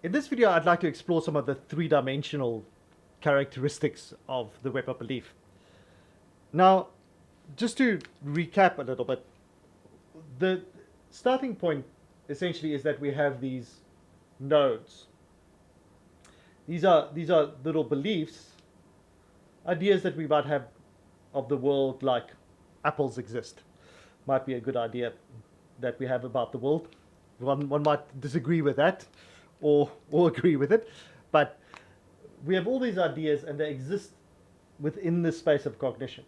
In this video, I'd like to explore some of the three-dimensional characteristics of the web of belief. Now, just to recap a little bit, the starting point essentially is that we have these nodes. These are little beliefs, ideas that we might have of the world, like apples exist. Might be a good idea that we have about the world. One might disagree with that or agree with it, but we have all these ideas and they exist within the space of cognition.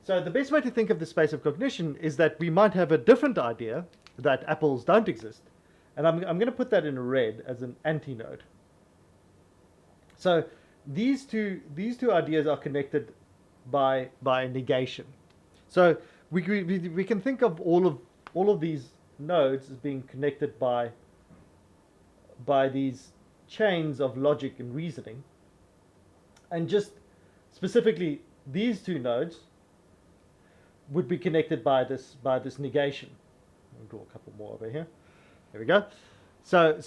So the best way to think of the space of cognition is that we might have a different idea that apples don't exist. And I'm going to put that in red as an antinode. So these two ideas are connected by negation. So we can think of all of these nodes as being connected by these chains of logic and reasoning. And just specifically, these two nodes would be connected by this negation. I'll draw a couple more over here. There we go. So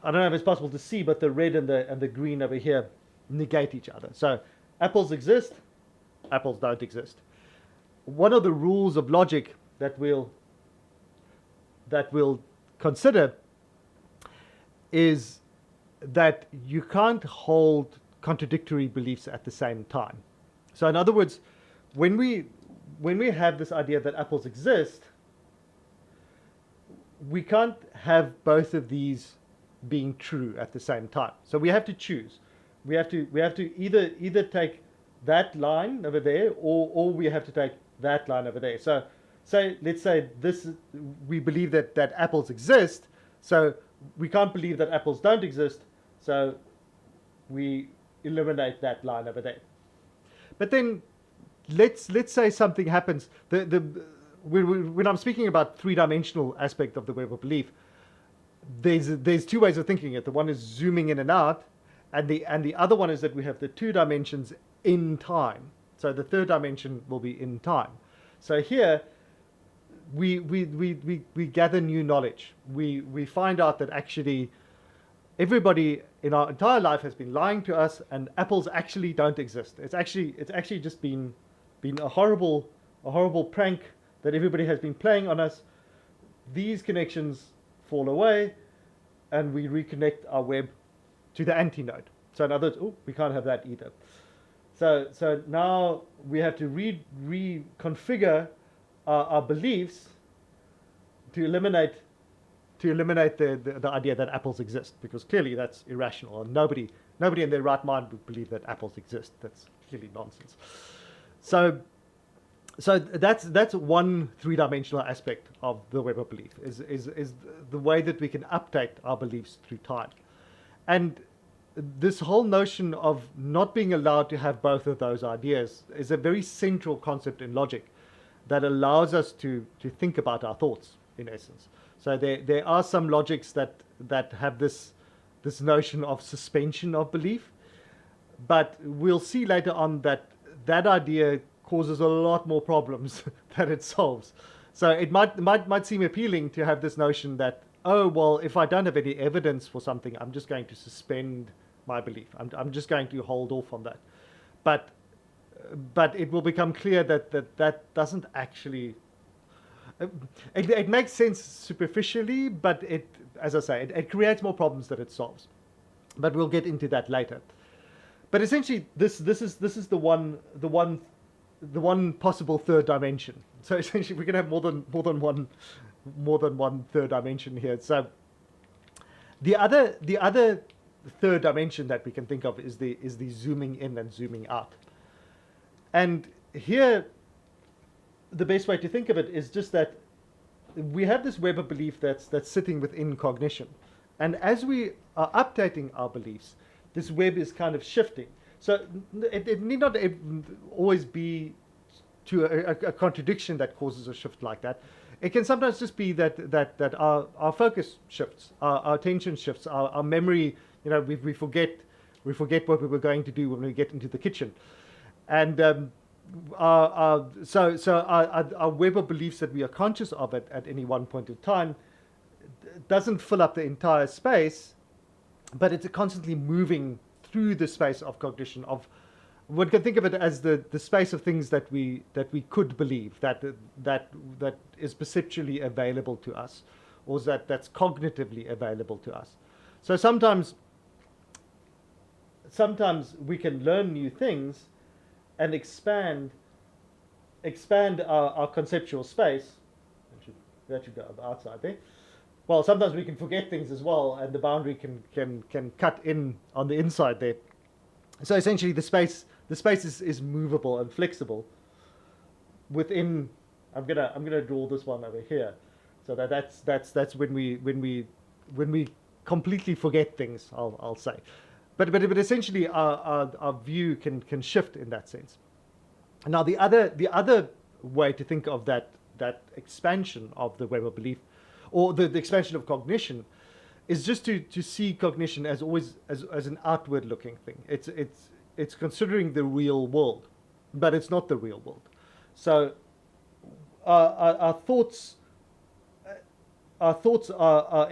I don't know if it's possible to see, but the red and the green over here negate each other. So apples exist, apples don't exist. One of the rules of logic that we'll consider is that you can't hold contradictory beliefs at the same time. So in other words, when we have this idea that apples exist, we can't have both of these being true at the same time. So we have to choose. We have to either take that line over there, or we have to take that line over there. So let's say we believe that apples exist, so we can't believe that apples don't exist, so we eliminate that line over there. But then let's say something happens. When I'm speaking about three-dimensional aspect of the web of belief, there's two ways of thinking it. The one is zooming in and out, and the other one is that we have the two dimensions in time. So the third dimension will be in time. So here we gather new knowledge. We find out that actually everybody in our entire life has been lying to us, and apples actually don't exist. It's actually just been a horrible prank that everybody has been playing on us. These connections fall away, and we reconnect our web to the antinode. So in other words, we can't have that either. So now we have to reconfigure our beliefs to eliminate the idea that apples exist, because clearly that's irrational, and nobody in their right mind would believe that apples exist. That's clearly nonsense. So that's one three-dimensional aspect of the web of belief, is the way that we can update our beliefs through time. And this whole notion of not being allowed to have both of those ideas is a very central concept in logic that allows us to think about our thoughts, in essence. So there are some logics that have this notion of suspension of belief, but we'll see later on that idea causes a lot more problems than it solves. So it might seem appealing to have this notion that, oh, well, if I don't have any evidence for something, I'm just going to suspend my belief. I'm just going to hold off on that. But it will become clear that doesn't actually. It makes sense superficially, but as I say, it creates more problems than it solves. But we'll get into that later. But essentially, this is the one possible third dimension. So essentially, we can have more than one third dimension here. So the other third dimension that we can think of is the zooming in and zooming out. And here, the best way to think of it is just that we have this web of belief that's sitting within cognition, and as we are updating our beliefs, this web is kind of shifting. So it need not always be to a contradiction that causes a shift like that. It can sometimes just be that our focus shifts, our attention shifts, our memory. We forget what we were going to do when we get into the kitchen, and our web of beliefs that we are conscious of at any one point in time doesn't fill up the entire space, but it's constantly moving through the space of cognition. Of one can think of it as the space of things that we could believe, that is perceptually available to us, or that's cognitively available to us. So sometimes we can learn new things and expand our conceptual space. That should go outside there. Well, sometimes we can forget things as well, and the boundary can cut in on the inside there. So essentially, the space is movable and flexible. Within, I'm gonna draw this one over here, so that's when we completely forget things. I'll say, but essentially our view can shift in that sense. Now the other way to think of that expansion of the web of belief, or the expansion of cognition, is just to see cognition as always as an outward looking thing. It's considering the real world, but it's not the real world. So our thoughts are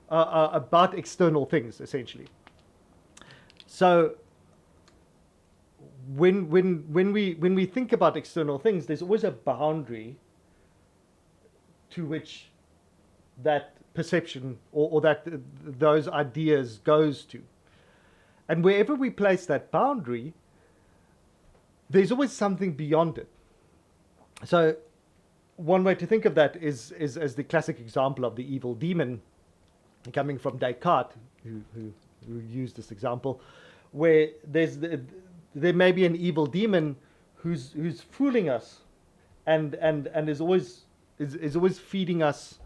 about external things, essentially. So when we think about external things, there's always a boundary to which that perception or that those ideas goes to. And wherever we place that boundary, there's always something beyond it. So one way to think of that is as the classic example of the evil demon, coming from Descartes, who used this example, where there may be an evil demon who's fooling us, and is always feeding us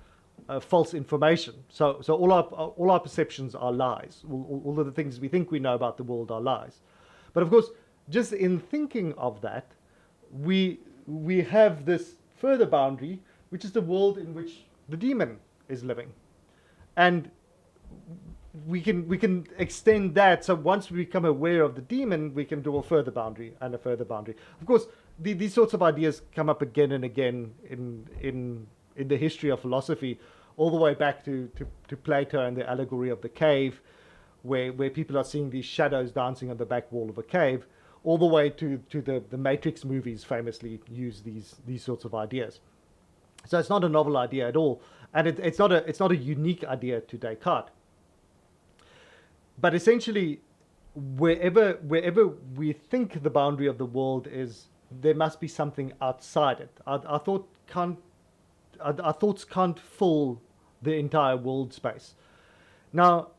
false information. So all our perceptions are lies. All of the things we think we know about the world are lies. But of course, just in thinking of that, we have this further boundary, which is the world in which the demon is living, and we can extend that. So once we become aware of the demon, we can draw a further boundary and a further boundary. Of course, these sorts of ideas come up again and again in the history of philosophy, all the way back to Plato and the allegory of the cave, where people are seeing these shadows dancing on the back wall of a cave, all the way to the Matrix movies famously use these sorts of ideas. So it's not a novel idea at all, and it's not a unique idea to Descartes. But essentially, wherever we think the boundary of the world is, there must be something outside it. Our thoughts can't fill the entire world space. Now,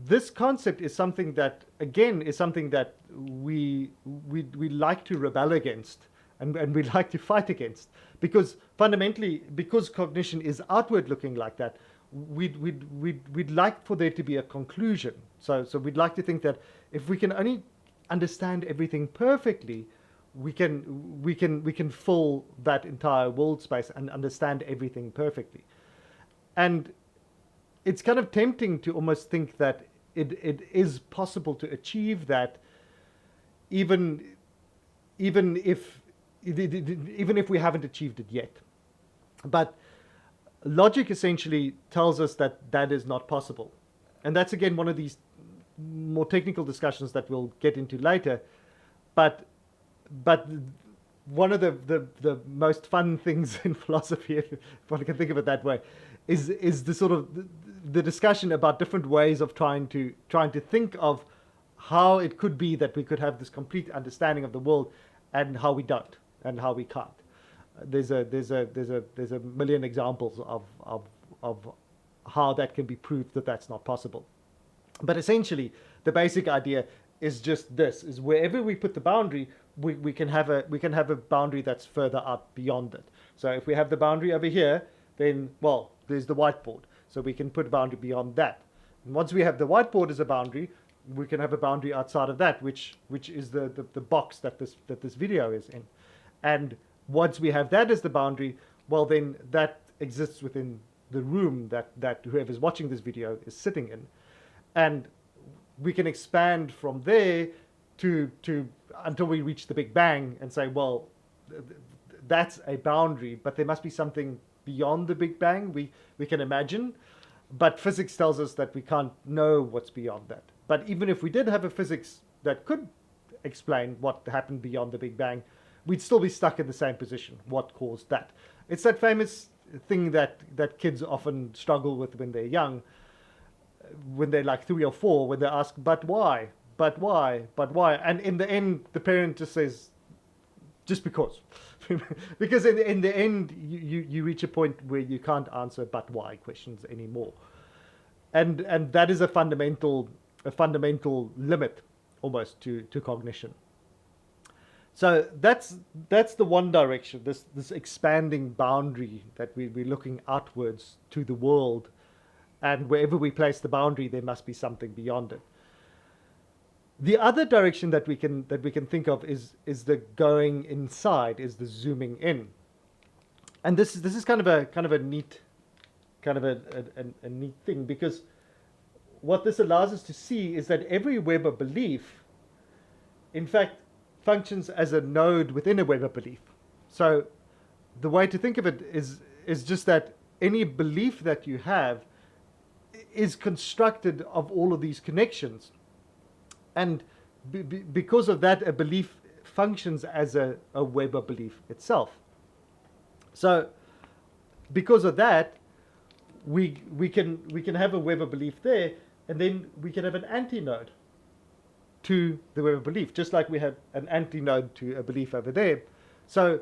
this concept is something that, again, is something that we like to rebel against, and we like to fight against, because fundamentally, because cognition is outward looking like that, we'd like for there to be a conclusion. So we'd like to think that if we can only understand everything perfectly, we can fill that entire world space and understand everything perfectly. And it's kind of tempting to almost think that it is possible to achieve that, even if we haven't achieved it yet. But logic essentially tells us that that is not possible. And that's, again, one of these more technical discussions that we'll get into later. But one of the most fun things in philosophy, if one can think of it that way, is the sort of the discussion about different ways of trying to think of how it could be that we could have this complete understanding of the world, and how we don't, and how we can't. There's a million examples of how that can be proved that that's not possible. But essentially, the basic idea is just this: is wherever we put the boundary, we can have a boundary that's further out beyond it. So if we have the boundary over here, then, well, there's the whiteboard. So we can put a boundary beyond that. And once we have the whiteboard as a boundary, we can have a boundary outside of that, which is the box that this video is in. And once we have that as the boundary, well, then that exists within the room that whoever's watching this video is sitting in. And we can expand from there to until we reach the Big Bang and say, well, that's a boundary, but there must be something beyond the Big Bang we can imagine, but physics tells us that we can't know what's beyond that. But even if we did have a physics that could explain what happened beyond the Big Bang, we'd still be stuck in the same position. What caused that? It's that famous thing that kids often struggle with when they're young, when they're like 3 or 4, when they ask, but why? But why? But why? And in the end, the parent just says, just because. Because in the end, you reach a point where you can't answer but why questions anymore. And that is a fundamental limit almost to cognition. So that's the one direction, this expanding boundary that we're looking outwards to the world, and wherever we place the boundary, there must be something beyond it. The other direction that we can think of is the going inside, is the zooming in, and this is kind of a neat neat thing, because what this allows us to see is that every web of belief, in fact, functions as a node within a web of belief. So the way to think of it is just that any belief that you have is constructed of all of these connections. And because of that, a belief functions as a web of belief itself. So because of that, we can have a web of belief there, and then we can have an antinode to the web of belief, just like we have an antinode to a belief over there. So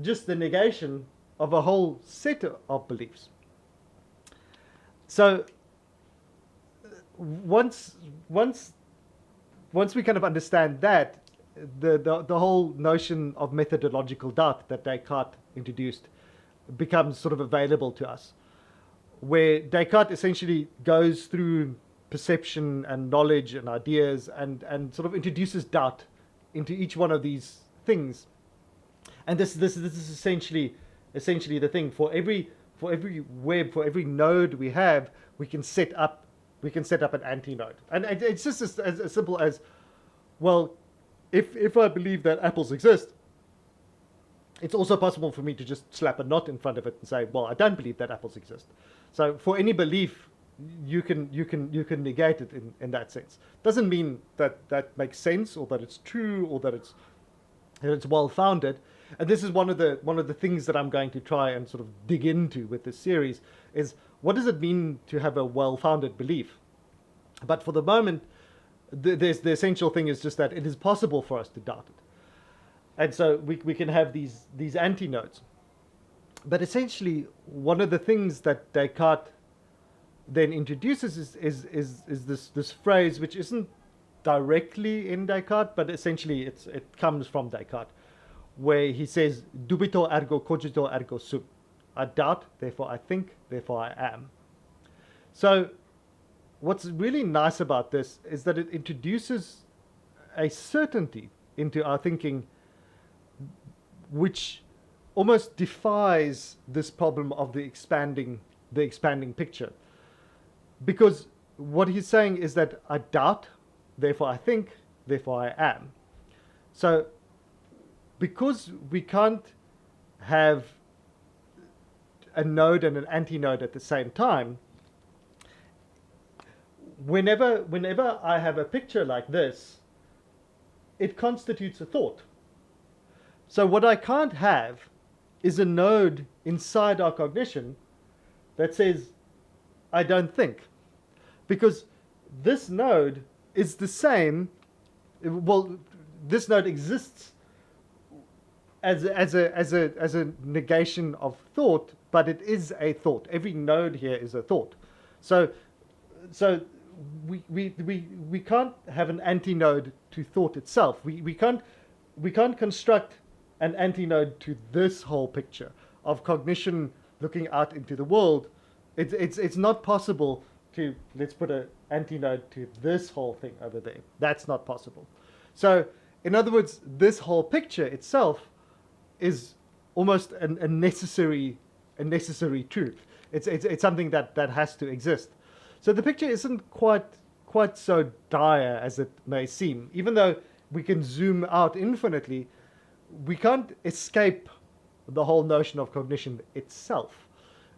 just the negation of a whole set of beliefs. So once we kind of understand that, the whole notion of methodological doubt that Descartes introduced becomes sort of available to us, where Descartes essentially goes through perception and knowledge and ideas and sort of introduces doubt into each one of these things. And this is essentially the thing. For every web, for every node we have, we can set up an antinode. And it's just as simple as, well, if I believe that apples exist, it's also possible for me to just slap a knot in front of it and say, well, I don't believe that apples exist. So for any belief, you can negate it in that sense. Doesn't mean that makes sense, or that it's true, or that it's well founded. And this is one of the things that I'm going to try and sort of dig into with this series, is what does it mean to have a well-founded belief? But for the moment, the essential thing is just that it is possible for us to doubt it. And so we can have these antinodes. But essentially, one of the things that Descartes then introduces is this phrase, which isn't directly in Descartes, but essentially it comes from Descartes, where he says, dubito ergo cogito ergo sum. I doubt, therefore I think, therefore I am. So what's really nice about this is that it introduces a certainty into our thinking which almost defies this problem of the expanding picture. Because what he's saying is that I doubt, therefore I think, therefore I am. So because we can't have a node and an antinode at the same time, whenever I have a picture like this, it constitutes a thought. So what I can't have is a node inside our cognition that says, I don't think. Because this node is the same, well, this node exists as a negation of thought, but it is a thought. Every node here is a thought. So we can't have an antinode to thought itself. We can't construct an antinode to this whole picture of cognition looking out into the world. It's not possible to, let's put an antinode to this whole thing over there. That's not possible. So in other words, this whole picture itself is almost a necessary truth. It's something that has to exist. So the picture isn't quite so dire as it may seem. Even though we can zoom out infinitely, we can't escape the whole notion of cognition itself,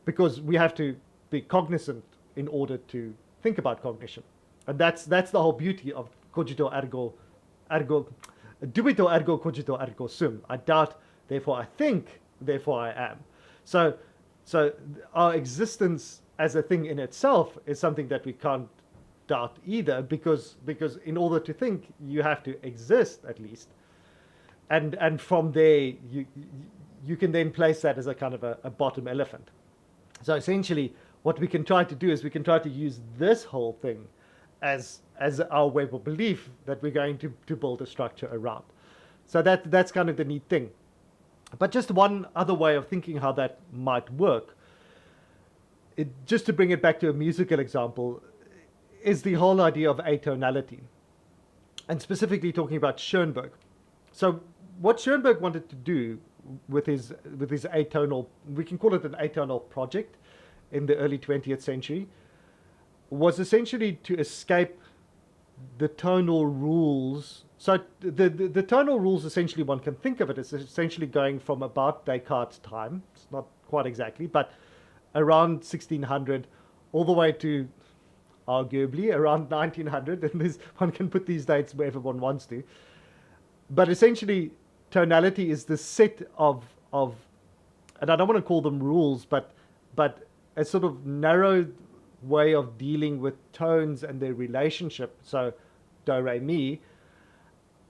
because we have to be cognizant in order to think about cognition. And that's the whole beauty of cogito ergo dubito ergo cogito ergo sum. I doubt, therefore I think, therefore I am. So our existence as a thing in itself is something that we can't doubt either, because in order to think you have to exist at least, and from there you can then place that as a kind of a bottom elephant. So essentially what we can try to do is we can try to use this whole thing as our web of belief that we're going to build a structure around. So that's kind of the neat thing. But just one other way of thinking how that might work, just to bring it back to a musical example, is the whole idea of atonality, and specifically talking about Schoenberg. So what Schoenberg wanted to do with his atonal, we can call it an atonal project in the early 20th century, was essentially to escape the tonal rules. So the tonal rules, essentially one can think of it as essentially going from about Descartes' time, it's not quite exactly, but around 1600 all the way to arguably around 1900, and one can put these dates wherever one wants to. But essentially tonality is the set of and I don't want to call them rules, but a sort of narrow way of dealing with tones and their relationship. So do, re, mi,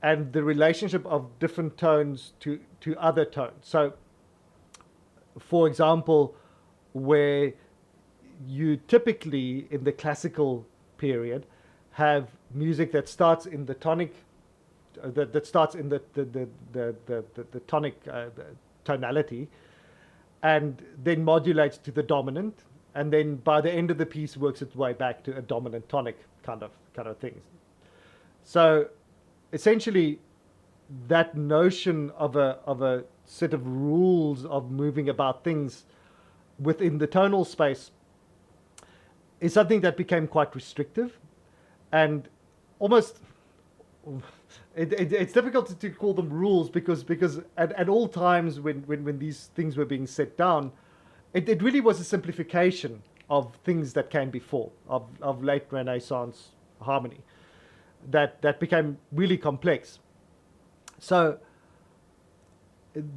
and the relationship of different tones to other tones. So for example, where you typically in the classical period have music that starts in the tonic, that starts in the tonic tonality, and then modulates to the dominant, and then by the end of the piece works its way back to a dominant tonic kind of things. So essentially that notion of a set of rules of moving about things within the tonal space is something that became quite restrictive, and almost it's difficult to call them rules, because at all times when these things were being set down, it really was a simplification of things that came before, of late Renaissance harmony, that became really complex. So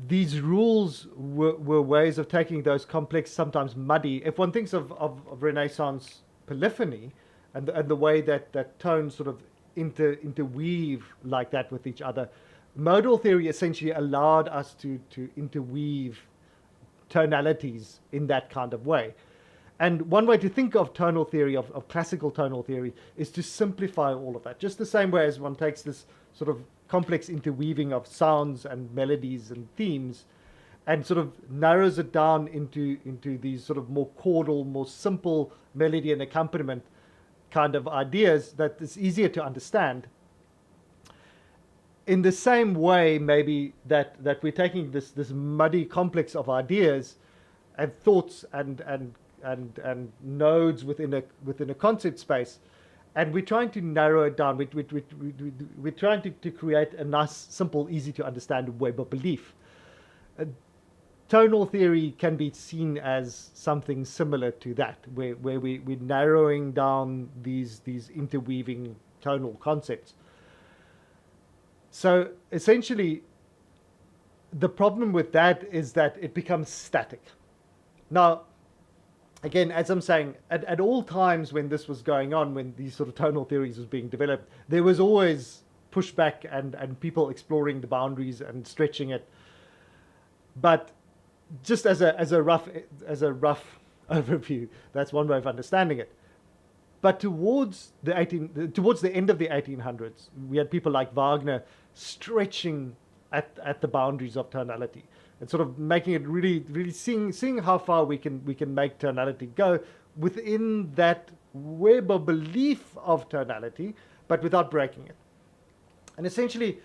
these rules were ways of taking those complex, sometimes muddy. If one thinks of Renaissance polyphony and the way that tones sort of interweave like that with each other, modal theory essentially allowed us to interweave tonalities in that kind of way. And one way to think of tonal theory, of classical tonal theory, is to simplify all of that. Just the same way as one takes this sort of complex interweaving of sounds and melodies and themes and sort of narrows it down into these sort of more chordal, more simple melody and accompaniment kind of ideas that is easier to understand. In the same way, maybe that we're taking this muddy complex of ideas and thoughts and nodes within a concept space, and we're trying to narrow it down. We're trying to create a nice, simple, easy to understand web of belief. Tonal theory can be seen as something similar to that, where we're narrowing down these interweaving tonal concepts. So essentially, the problem with that is that it becomes static. Now, again, as I'm saying, at all times when this was going on, when these sort of tonal theories was being developed, there was always pushback and people exploring the boundaries and stretching it. But just as a rough overview, that's one way of understanding it. But towards the end of the 1800s, we had people like Wagner stretching at the boundaries of tonality and sort of making it really seeing how far we can make tonality go within that web of belief of tonality, but without breaking it. And essentially,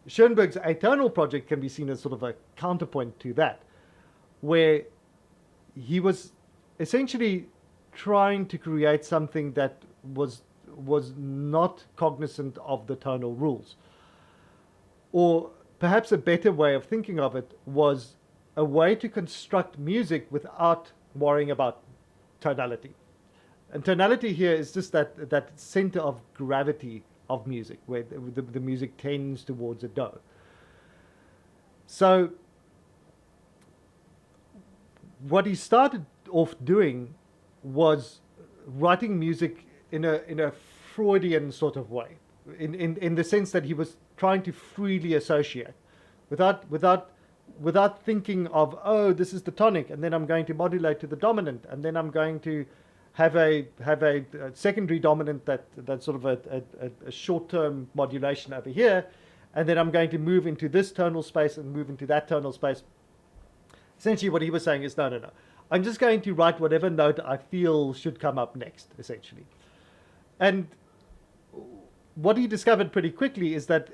Schoenberg's atonal project can be seen as sort of a counterpoint to that, where he was essentially trying to create something that was not cognizant of the tonal rules. Or perhaps a better way of thinking of it was a way to construct music without worrying about tonality. And tonality here is just that center of gravity of music, where the music tends towards a do. So what he started off doing was writing music in a Freudian sort of way, in the sense that he was trying to freely associate, without thinking of, oh, this is the tonic, and then I'm going to modulate to the dominant, and then I'm going to have a secondary dominant that's sort of a short-term modulation over here, and then I'm going to move into this tonal space and move into that tonal space. Essentially what he was saying is, no. I'm just going to write whatever note I feel should come up next, essentially. And what he discovered pretty quickly is that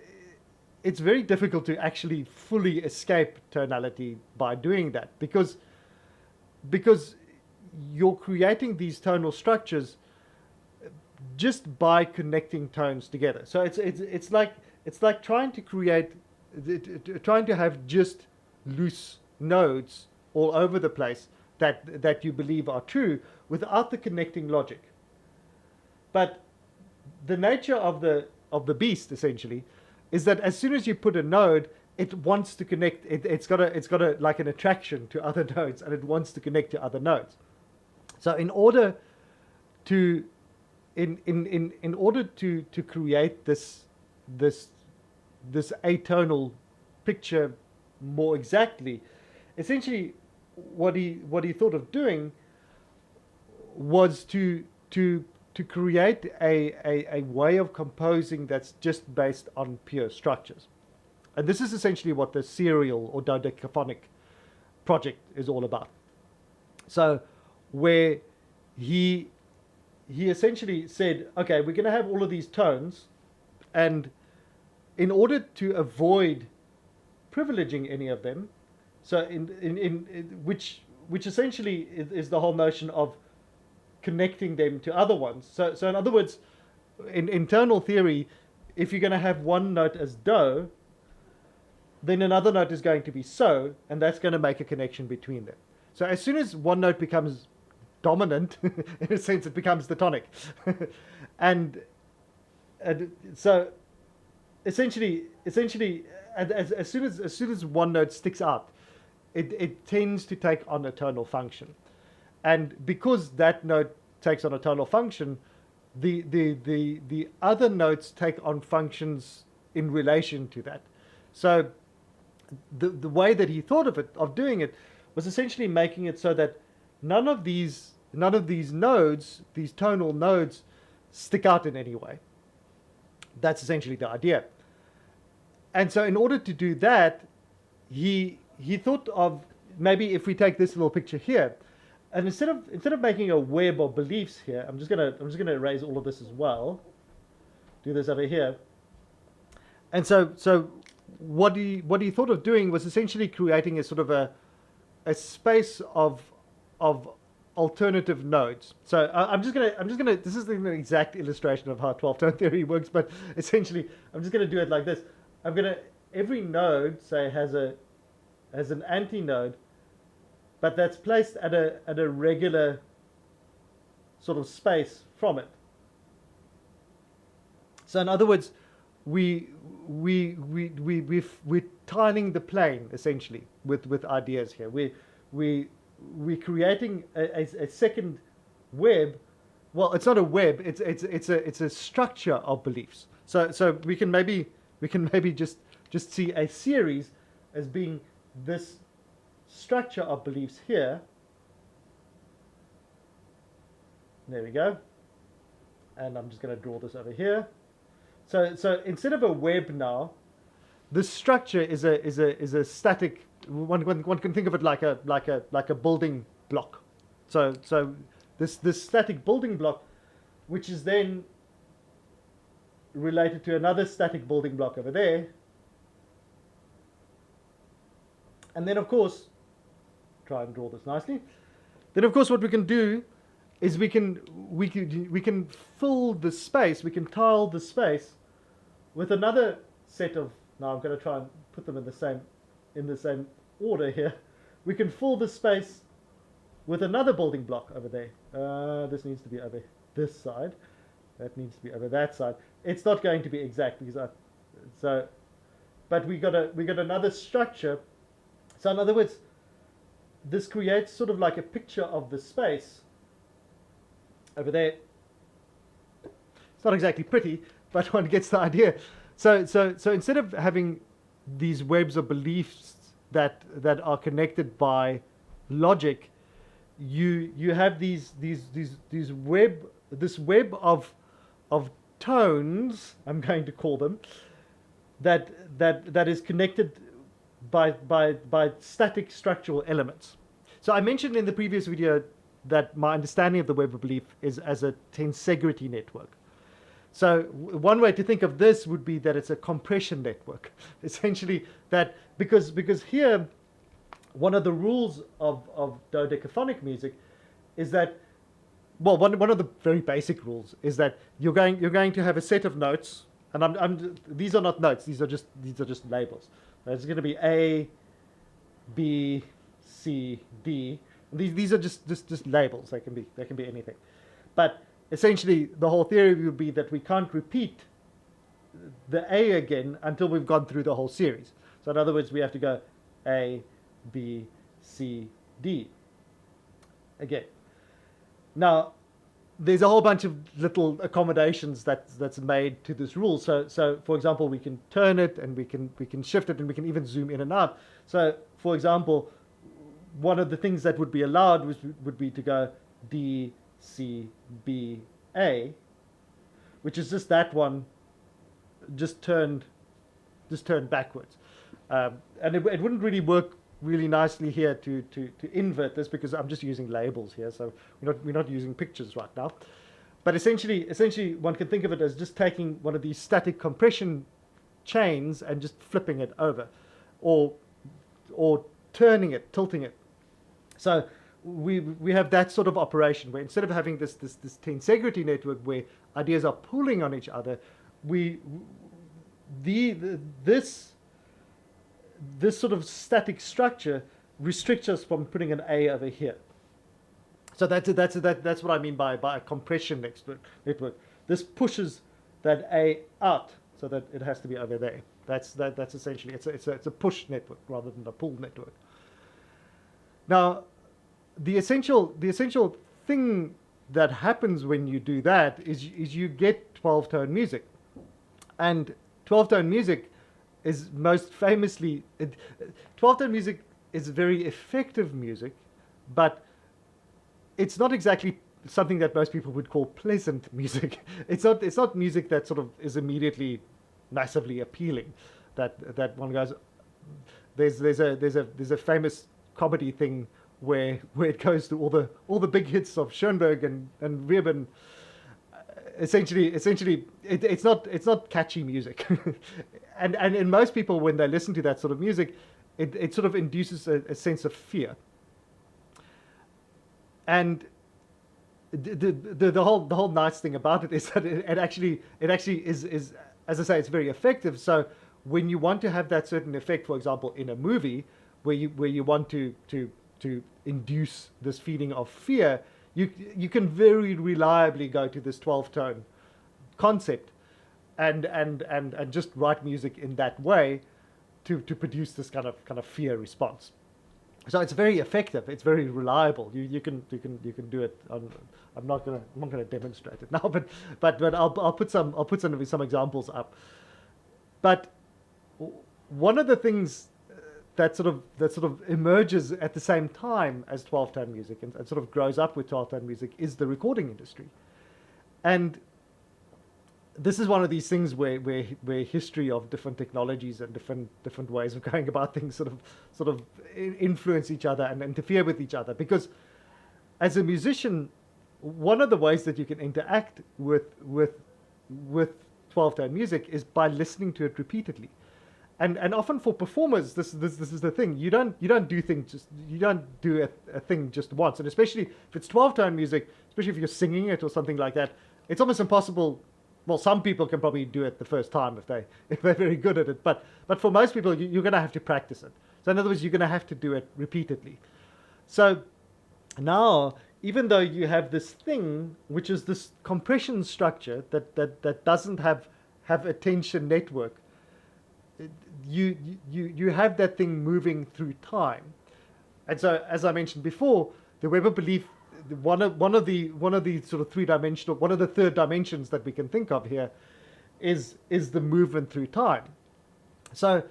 it's very difficult to actually fully escape tonality by doing that, because you're creating these tonal structures just by connecting tones together. So it's like trying to have just loose nodes all over the place that you believe are true without the connecting logic. But the nature of the beast, essentially, is that as soon as you put a node, it wants to connect. It's got a like an attraction to other nodes, and it wants to connect to other nodes. So in order to create this atonal picture more exactly, essentially what he thought of doing was to create a way of composing that's just based on pure structures. And this is essentially what the serial or dodecaphonic project is all about. So where he essentially said, okay, we're going to have all of these tones, and in order to avoid privileging any of them, so in which essentially is the whole notion of connecting them to other ones. So in other words, in internal theory, if you're going to have one note as do, then another note is going to be so, and that's going to make a connection between them. So as soon as one note becomes dominant, in a sense, it becomes the tonic. and so essentially, as soon as one note sticks out, it tends to take on a tonal function. And because that note takes on a tonal function, the other notes take on functions in relation to that. So the way that he thought of doing it, was essentially making it so that none of these nodes, these tonal nodes, stick out in any way. That's essentially the idea. And so in order to do that, he thought of, maybe if we take this little picture here, and instead of making a web of beliefs here, I'm just gonna erase all of this as well. Do this over here. And so what he thought of doing was essentially creating a sort of a space of alternative nodes. So I'm just gonna this is an exact illustration of how 12-tone theory works, but essentially I'm just gonna do it like this. Every node, say, has an antinode, but that's placed at a regular sort of space from it. So in other words, we're tiling the plane essentially with ideas here. We're creating a second web. Well, it's not a web. It's a structure of beliefs. So we can maybe just see a series as being this structure of beliefs here. There we go. And I'm just going to draw this over here. So instead of a web now, this structure is a static. One can think of it like a building block. So this static building block, which is then related to another static building block over there. And then, of course, try and draw this nicely. Then, of course, what we can do is we can fill the space. We can tile the space with another set of. Now I'm going to try and put them in the same order here. we can fill the space with another building block over there. This needs to be over this side. That needs to be over that side. It's not going to be exact because but we got another structure. So in other words, this creates sort of like a picture of the space over there. It's not exactly pretty, but one gets the idea. So instead of having these webs of beliefs that are connected by logic, you have this web of tones, I'm going to call them, that is connected by static structural elements. So I mentioned in the previous video that my understanding of the web of belief is as a tensegrity network. So one way to think of this would be that it's a compression network. Essentially that, because here, one of the rules of dodecaphonic music is that, well, one of the very basic rules is that you're going to have a set of notes, and these are not notes, these are just labels. It's going to be A, B, C, D. These are just labels. They can be anything. But essentially, the whole theory would be that we can't repeat the A again until we've gone through the whole series. So in other words, we have to go A, B, C, D again. Now, there's a whole bunch of little accommodations that's made to this rule. So for example, we can turn it and we can shift it and we can even zoom in and out. So for example, one of the things that would be allowed would be to go D, C, B, A, which is just that one, just turned backwards, and it wouldn't really work really nicely here to invert this because I'm just using labels here, so we're not using pictures right now. But essentially one can think of it as just taking one of these static compression chains and just flipping it over, or turning it, tilting it. So we have that sort of operation where instead of having this tensegrity network where ideas are pulling on each other, this sort of static structure restricts us from putting an A over here. So that's what I mean by a compression network. This pushes that A out so that it has to be over there. That's essentially it's a push network rather than a pull network. Now, the essential thing that happens when you do that is you get 12-tone music, and 12-tone music is most famously 12-tone music is very effective music, but it's not exactly something that most people would call pleasant music. It's not music that sort of is immediately massively appealing. That one goes. There's a famous comedy thing where it goes to all the big hits of Schoenberg and Ribben. Essentially, it's not catchy music, and most people when they listen to that sort of music, it sort of induces a sense of fear. And the whole nice thing about it is that it actually is, as I say, it's very effective. So when you want to have that certain effect, for example, in a movie where you want to induce this feeling of fear, you can very reliably go to this 12-tone concept and just write music in that way to produce this kind of fear response. So it's very effective. It's very reliable. You can do it. I'm not gonna demonstrate it now, but I'll put some examples up. But one of the things that sort of emerges at the same time as 12-tone music and sort of grows up with 12-tone music is the recording industry. And this is one of these things where history of different technologies and different ways of going about things sort of influence each other and interfere with each other. Because as a musician, one of the ways that you can interact with 12-tone music is by listening to it repeatedly. And often for performers, this is the thing. You don't do a thing just once, and especially if it's 12-tone music, especially if you're singing it or something like that, it's almost impossible. Well, some people can probably do it the first time if they're very good at it, but for most people, you're going to have to practice it. So in other words, you're going to have to do it repeatedly. So now, even though you have this thing, which is this compression structure that doesn't have attention network, you have that thing moving through time. And so, as I mentioned before, the web of belief, one of the sort of three-dimensional, one of the third dimensions that we can think of here is the movement through time. So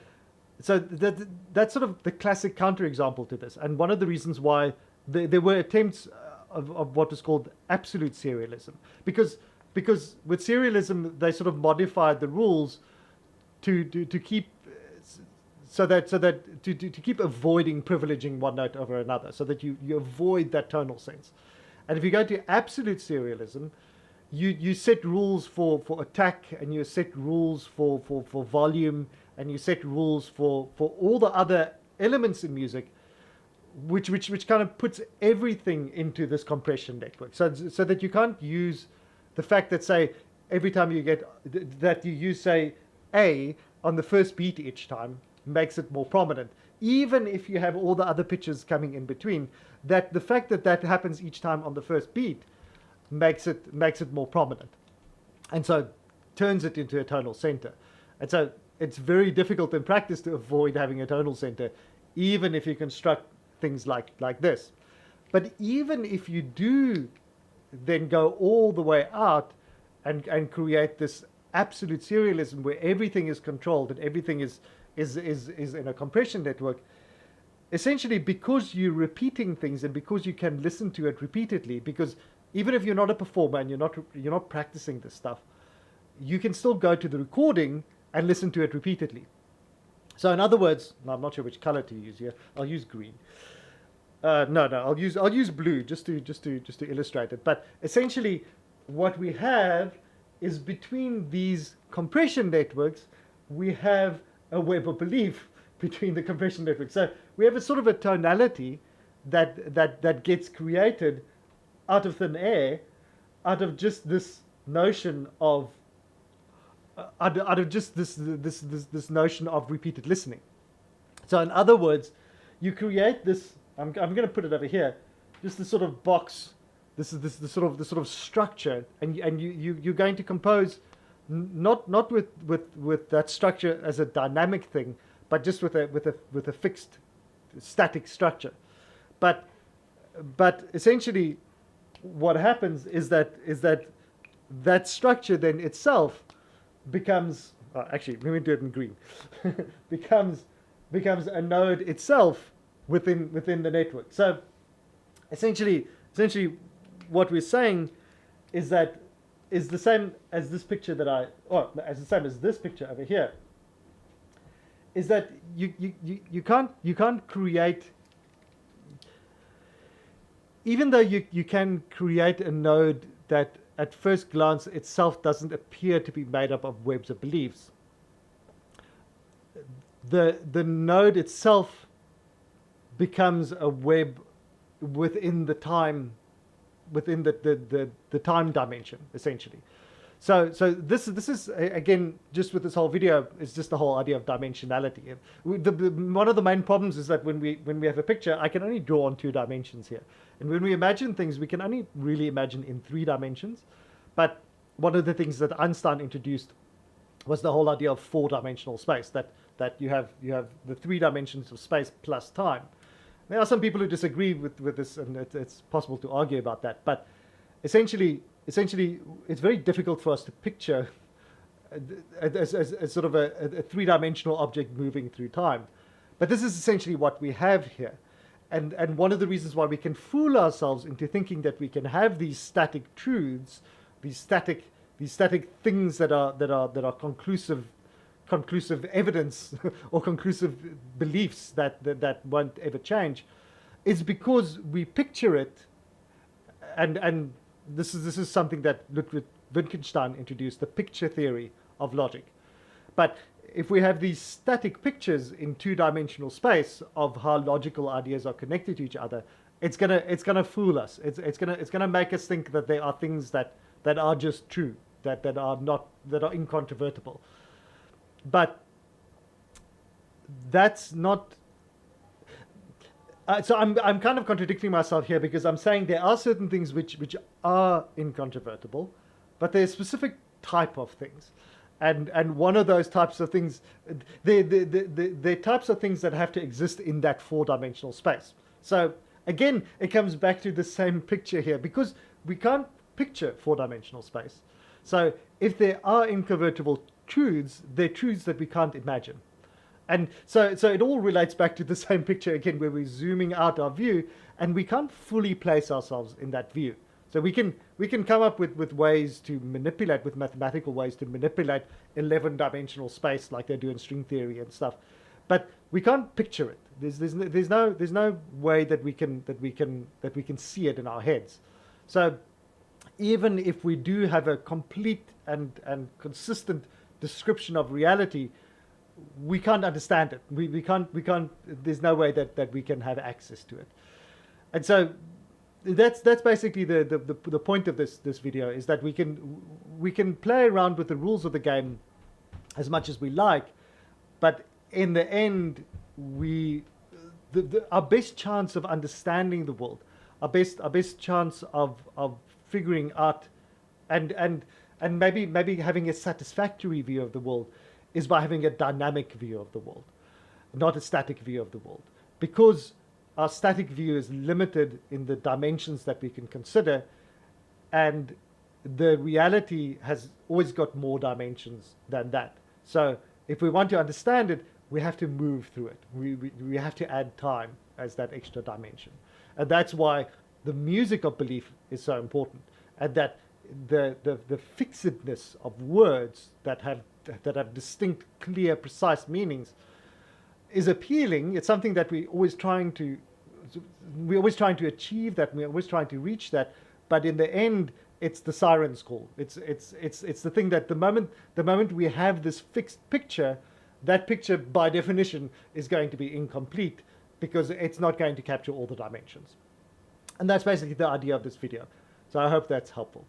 that's sort of the classic counterexample to this, and one of the reasons why there were attempts of what was called absolute serialism, because with serialism they sort of modified the rules to keep to keep avoiding privileging one note over another, so that you avoid that tonal sense. And if you go to absolute serialism, you set rules for attack, and you set rules for volume, and you set rules for all the other elements in music, which kind of puts everything into this compression network, so that you can't use the fact that, say, every time you get that you use, say, A on the first beat each time makes it more prominent, even if you have all the other pitches coming in between. That the fact that happens each time on the first beat makes it more prominent, and so turns it into a tonal center. And so it's very difficult in practice to avoid having a tonal center, even if you construct things like this. But even if you do then go all the way out and create this absolute serialism where everything is controlled and everything is in a compression network, essentially, because you're repeating things and because you can listen to it repeatedly, because even if you're not a performer and you're not practicing this stuff, you can still go to the recording and listen to it repeatedly. So in other words, I'm not sure which color to use here. I'll use green. No, I'll use blue just to illustrate it. But essentially, what we have is, between these compression networks, we have a web of belief between the compression networks. So we have a sort of a tonality that gets created out of thin air, out of just this notion of out of just this notion of repeated listening. So in other words, you create this. I'm going to put it over here. Just this sort of box. This is the sort of structure, and you're going to compose not with that structure as a dynamic thing, but just with a fixed static structure. But essentially, what happens is that structure then itself becomes, actually, let me do it in green, becomes a node itself within the network. So essentially what we're saying is that is the same as this picture as the same as this picture over here, is that you can't create, even though you can create a node that at first glance itself doesn't appear to be made up of webs of beliefs. The node itself becomes a web within the time, within the time dimension, essentially. So this is again, just with this whole video, is just the whole idea of dimensionality. One of the main problems is that when we have a picture, I can only draw on 2 dimensions here, and when we imagine things, we can only really imagine in 3 dimensions. But one of the things that Einstein introduced was the whole idea of 4-dimensional space, that you have the 3 dimensions of space plus time. There are some people who disagree with this, and it's possible to argue about that. But essentially, it's very difficult for us to picture as sort of a 3-dimensional object moving through time. But this is essentially what we have here. And one of the reasons why we can fool ourselves into thinking that we can have these static truths, these static things that are conclusive evidence or conclusive beliefs that won't ever change, is because we picture it, and this is something that Ludwig Wittgenstein introduced, the picture theory of logic. But if we have these static pictures in 2-dimensional space of how logical ideas are connected to each other, it's gonna fool us. It's gonna make us think that there are things that are just true, that are incontrovertible. But that's not So I'm kind of contradicting myself here because I'm saying there are certain things which are incontrovertible, but there's specific type of things, and one of those types of things, they're types of things that have to exist in that four-dimensional space. So again, it comes back to the same picture here because we can't picture four-dimensional space. So if there are incontrovertible truths, they're truths that we can't imagine. And so it all relates back to the same picture again, where we're zooming out our view, and we can't fully place ourselves in that view. So we can come up with ways to manipulate, with mathematical ways to manipulate 11-dimensional space, like they do in string theory and stuff, but we can't picture it. There's no way that we can see it in our heads. So even if we do have a complete and consistent description of reality, we can't understand it. We can't, there's no way that we can have access to it. And so that's basically the point of this video, is that we can play around with the rules of the game as much as we like, but in the end, our best chance of understanding the world, our best chance of figuring out and maybe having a satisfactory view of the world is by having a dynamic view of the world, not a static view of the world. Because our static view is limited in the dimensions that we can consider, and the reality has always got more dimensions than that. So if we want to understand it, we have to move through it. We have to add time as that extra dimension. And that's why the music of belief is so important, and that the fixedness of words that have distinct, clear, precise meanings is appealing. It's something that we're always trying to achieve, that we're always trying to reach that. But in the end, it's the siren's call. It's the thing that the moment we have this fixed picture, that picture by definition is going to be incomplete because it's not going to capture all the dimensions. And that's basically the idea of this video. So I hope that's helpful.